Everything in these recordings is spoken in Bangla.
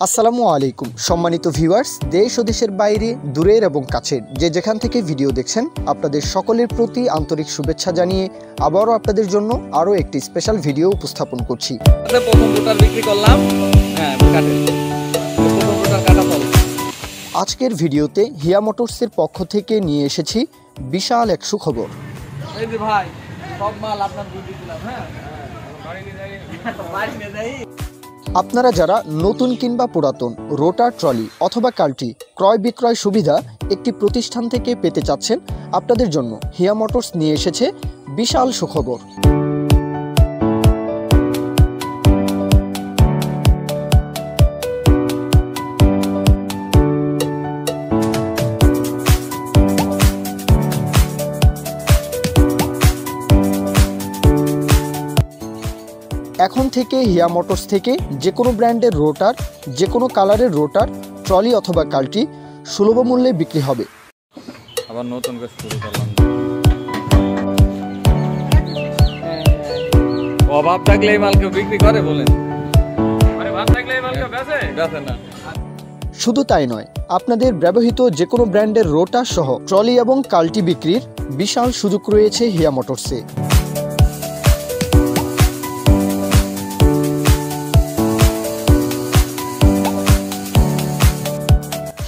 আসসালামু আলাইকুম সম্মানিত ভিউয়ার্স, দেশ ও দেশের বাইরে দূরের এবং কাছের যে যেখান থেকে ভিডিও দেখছেন আপনাদের সকলের প্রতি আন্তরিক শুভেচ্ছা জানিয়ে আবারও আপনাদের জন্য আরও একটি স্পেশাল ভিডিও উপস্থাপন করছি। প্রথম রোটার বিক্রি করলাম। আজকের ভিডিওতে হিয়া মোটরসের পক্ষ থেকে নিয়ে এসেছি বিশাল এক সুখবর। এই যে ভাই সব মাল আপনার বুঝিয়ে দিলাম। হ্যাঁ বাড়ি নিয়ে যাই। আপনারা যারা নতুন কিংবা পুরাতন রোটার ট্রলি অথবা কাল্টি ক্রয় বিক্রয় সুবিধা একটি প্রতিষ্ঠান থেকে পেতে চাচ্ছেন, আপনাদের জন্য হিয়া মোটরস নিয়ে এসেছে বিশাল সুখবর। এখন থেকে হিয়া মোটরস থেকে যে কোনো ব্র্যান্ডের রোটার, যে কোনো কালারের রোটার ট্রলি অথবা কাল্টি সুলভ মূল্যে বিক্রি হবে। আবার নতুন করে শুরু করলাম। অভাব থাকলে এই মালকে বিক্রি করে বলেন, মানে ভাব থাকলে এই মালকে বেচে না। শুধু তাই নয়, আপনাদের ব্যবহৃত যে কোনো ব্র্যান্ডের রোটার সহ ট্রলি এবং কাল্টি বিক্রির বিশাল সুযোগ রয়েছে হিয়া মোটরসে।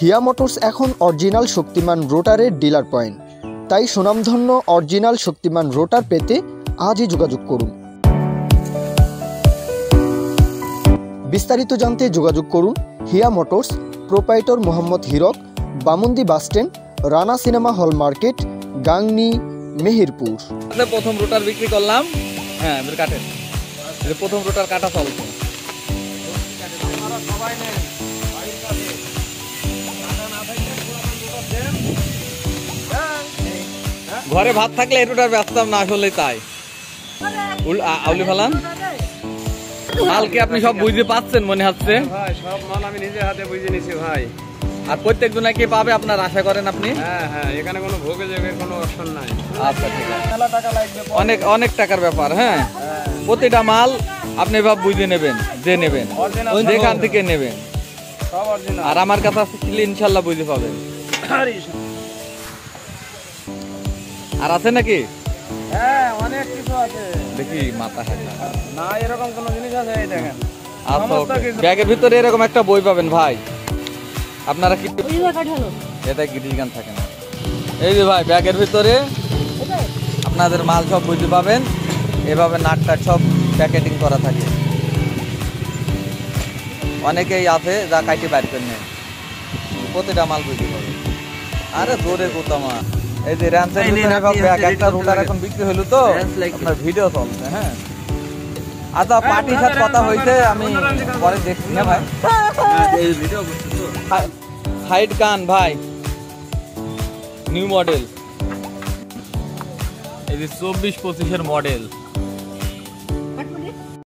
হিয়া মোটরস এখন অরিজিনাল শক্তিমান রোটারের ডিলার পয়েন্ট, তাই সুনামধন্য অরিজিনাল শক্তিমান রোটার পেতে আজই যোগাযোগ করুন। বিস্তারিত জানতে যোগাযোগ করুন Hiya motors, proprietor Mohammad Hirak, Bamundi bus stand, Rana cinema hall market, Gangni, Meherpur. প্রথম রোটার বিক্রি করলাম। হ্যাঁ কাটেন, প্রথম রোটার কাটা চলছে। ঘরে ভাত থাকলে এটুটা ব্যস্তাম না, আসলে তাই আউলি ফালান মালকে আপনি সব বুঝতে পাচ্ছেন মনে হচ্ছে। ভাই সব মাল আমি নিজে হাতে বুঝে নিছি ভাই। আর প্রত্যেক জন কি পাবে আপনার আশা করেন আপনি? হ্যাঁ এখানে কোনো ভোগে যোগের কোনো অপশন নাই। আচ্ছা ঠিক আছে, অনেক অনেক টাকার ব্যাপার। হ্যাঁ প্রতিটা মাল আপনি ভাব বুঝে নেবেন, যে নেবেন যেখান থেকে নেবেন সব অরিজিনাল। আর আমার কাছে আসলে ইনশাল্লাহ বুঝতে পাবেন। আর আছে নাকি? হ্যাঁ অনেক কিছু আছে, দেখি মাথা না এরকম কোনো জিনিস আছে এই দেখেন। আচ্ছা ব্যাগের ভিতরে এরকম একটা বই পাবেন ভাই। আপনারা কি এটা গিরিশ গান থাকে না? এই যে ভাই ব্যাগের ভিতরে আপনাদের মাল সব বুঝতে পাবেন, এভাবে নাটটা সব প্যাকেটিং করা থাকে। অনেকেই আছে যা কাইটে বাইর করে নেয়, প্রতিটা মাল বুঝতে পাবে। আরে জোরে কোথামা এই যে র্যান্সের ব্যাগ একটা রোটার এখন বিক্রি হলো তো আপনার ভিডিও চলছে। হ্যাঁ আচ্ছা পার্টির সাথে কথা হয়েছে, আমি পরে দেখছি না ভাই। সাইড কান ভাই নিউ মডেল, এই যে 24-25-এর মডেল।